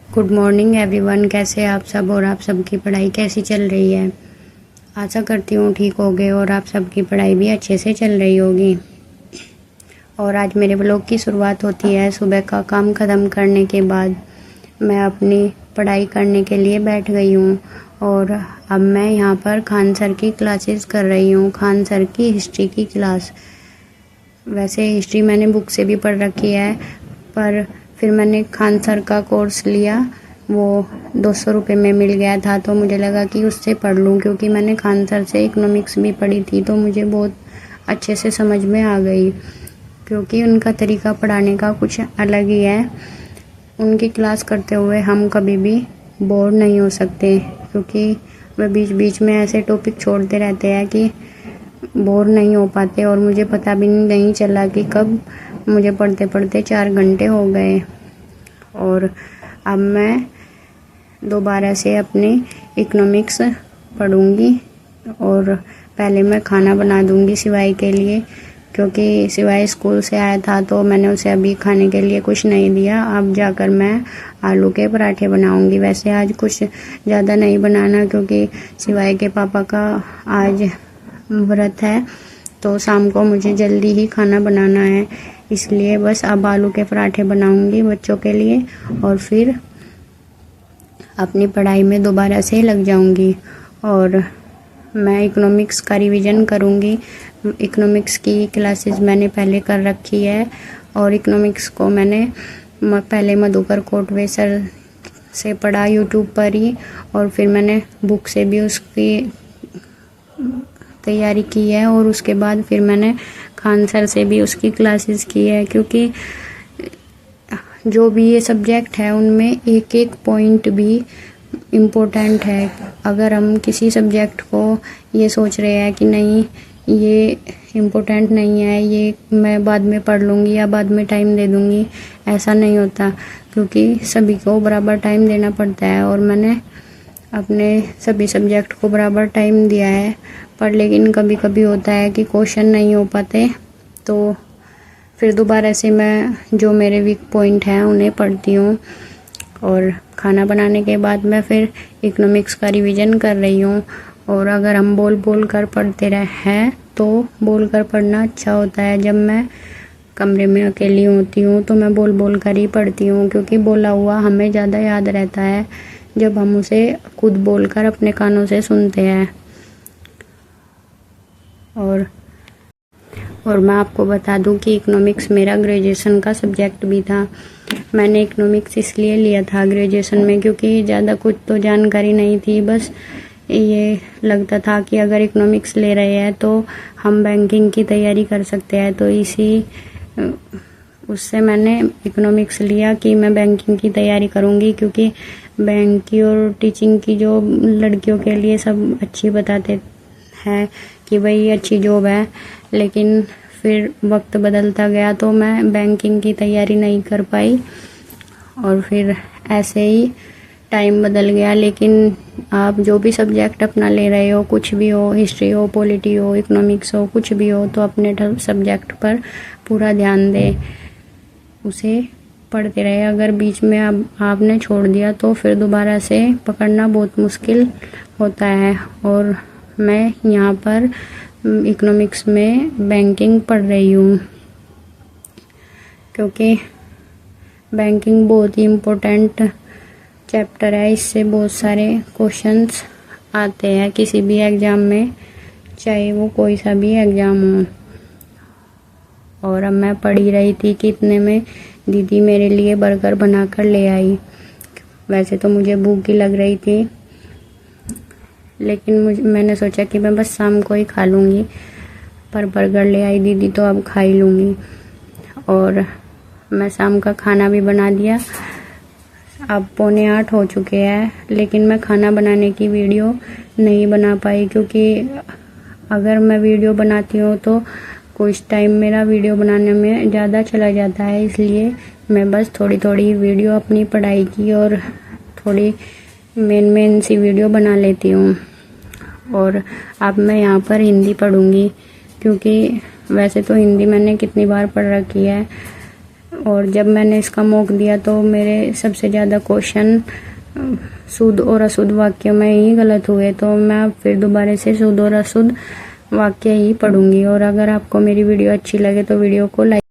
Good morning everyone. कैसे आप सब और आप सबकी पढ़ाई कैसी चल रही है। आशा करती हूँ ठीक होगे और आप सबकी पढ़ाई भी अच्छे से चल रही होगी। और आज मेरे ब्लॉग की शुरुआत होती है सुबह का काम ख़त्म करने के बाद। मैं अपनी पढ़ाई करने के लिए बैठ गई हूँ और अब मैं यहाँ पर खान सर की क्लासेस कर रही हूँ। खान सर की हिस्ट्री की क्लास। वैसे हिस्ट्री मैंने बुक से भी पढ़ रखी है, पर फिर मैंने खान सर का कोर्स लिया। वो 200 रुपये में मिल गया था, तो मुझे लगा कि उससे पढ़ लूँ, क्योंकि मैंने खान सर से इकोनॉमिक्स भी पढ़ी थी, तो मुझे बहुत अच्छे से समझ में आ गई, क्योंकि उनका तरीका पढ़ाने का कुछ अलग ही है। उनकी क्लास करते हुए हम कभी भी बोर नहीं हो सकते, क्योंकि वह बीच बीच में ऐसे टॉपिक छोड़ते रहते हैं कि बोर नहीं हो पाते। और मुझे पता भी नहीं चला कि कब मुझे पढ़ते पढ़ते 4 घंटे हो गए। और अब मैं दोबारा से अपनी इकोनॉमिक्स पढ़ूंगी और पहले मैं खाना बना दूंगी सिवाय के लिए, क्योंकि सिवाय स्कूल से आया था तो मैंने उसे अभी खाने के लिए कुछ नहीं दिया। अब जाकर मैं आलू के पराठे बनाऊंगी। वैसे आज कुछ ज़्यादा नहीं बनाना, क्योंकि सिवाय के पापा का आज व्रत है, तो शाम को मुझे जल्दी ही खाना बनाना है। इसलिए बस अब आलू के पराठे बनाऊंगी बच्चों के लिए और फिर अपनी पढ़ाई में दोबारा से लग जाऊंगी। और मैं इकोनॉमिक्स का रिवीजन करूंगी। इकोनॉमिक्स की क्लासेस मैंने पहले कर रखी है और इकोनॉमिक्स को मैंने पहले मधुकर कोटवे सर से पढ़ा यूट्यूब पर ही, और फिर मैंने बुक से भी उसकी तैयारी की है, और उसके बाद फिर मैंने खान सर से भी उसकी क्लासेस की है। क्योंकि जो भी ये सब्जेक्ट है उनमें एक एक पॉइंट भी इम्पोर्टेंट है। अगर हम किसी सब्जेक्ट को ये सोच रहे हैं कि नहीं ये इम्पोर्टेंट नहीं है, ये मैं बाद में पढ़ लूँगी या बाद में टाइम दे दूँगी, ऐसा नहीं होता, क्योंकि सभी को बराबर टाइम देना पड़ता है। और मैंने अपने सभी सब्जेक्ट को बराबर टाइम दिया है, पर लेकिन कभी कभी होता है कि क्वेश्चन नहीं हो पाते, तो फिर दोबारा से मैं जो मेरे वीक पॉइंट हैं उन्हें पढ़ती हूँ। और खाना बनाने के बाद मैं फिर इकोनॉमिक्स का रिवीजन कर रही हूँ। और अगर हम बोल बोल कर पढ़ते हैं तो बोल कर पढ़ना अच्छा होता है। जब मैं कमरे में अकेली होती हूँ तो मैं बोल बोल कर ही पढ़ती हूँ, क्योंकि बोला हुआ हमें ज़्यादा याद रहता है जब हम उसे खुद बोलकर अपने कानों से सुनते हैं। और मैं आपको बता दूं कि इकोनॉमिक्स मेरा ग्रेजुएशन का सब्जेक्ट भी था। मैंने इकोनॉमिक्स इसलिए लिया था ग्रेजुएशन में, क्योंकि ज़्यादा कुछ तो जानकारी नहीं थी। बस ये लगता था कि अगर इकोनॉमिक्स ले रहे हैं तो हम बैंकिंग की तैयारी कर सकते हैं, तो उससे मैंने इकोनॉमिक्स लिया कि मैं बैंकिंग की तैयारी करूँगी, क्योंकि बैंक की और टीचिंग की जो लड़कियों के लिए सब अच्छी बताते हैं कि भाई अच्छी जॉब है। लेकिन फिर वक्त बदलता गया तो मैं बैंकिंग की तैयारी नहीं कर पाई, और फिर ऐसे ही टाइम बदल गया। लेकिन आप जो भी सब्जेक्ट अपना ले रहे हो, कुछ भी हो, हिस्ट्री हो, पॉलिटी हो, इकोनॉमिक्स हो, कुछ भी हो, तो अपने सब्जेक्ट पर पूरा ध्यान दें, उसे पढ़ते रहे। अगर बीच में आपने छोड़ दिया तो फिर दोबारा से पकड़ना बहुत मुश्किल होता है। और मैं यहाँ पर इकोनॉमिक्स में बैंकिंग पढ़ रही हूँ, क्योंकि बैंकिंग बहुत ही इम्पोर्टेंट चैप्टर है। इससे बहुत सारे क्वेश्चंस आते हैं किसी भी एग्ज़ाम में, चाहे वो कोई सा भी एग्ज़ाम हो। और अब मैं पढ़ ही रही थी कि इतने में दीदी मेरे लिए बर्गर बनाकर ले आई। वैसे तो मुझे भूख ही लग रही थी, लेकिन मैंने सोचा कि मैं बस शाम को ही खा लूँगी, पर बर्गर ले आई दीदी तो अब खा ही लूँगी। और मैं शाम का खाना भी बना दिया। अब 7:45 हो चुके हैं, लेकिन मैं खाना बनाने की वीडियो नहीं बना पाई, क्योंकि अगर मैं वीडियो बनाती हूँ तो कुछ टाइम मेरा वीडियो बनाने में ज़्यादा चला जाता है। इसलिए मैं बस थोड़ी थोड़ी वीडियो अपनी पढ़ाई की और थोड़ी मेन सी वीडियो बना लेती हूँ। और अब मैं यहाँ पर हिंदी पढ़ूँगी, क्योंकि वैसे तो हिंदी मैंने कितनी बार पढ़ रखी है, और जब मैंने इसका मॉक दिया तो मेरे सबसे ज़्यादा क्वेश्चन शुद्ध और अशुद्ध वाक्य में ही गलत हुए। तो मैं फिर दोबारा से शुद्ध और अशुद्ध वाक्य ही पढ़ूंगी। और अगर आपको मेरी वीडियो अच्छी लगे तो वीडियो को लाइक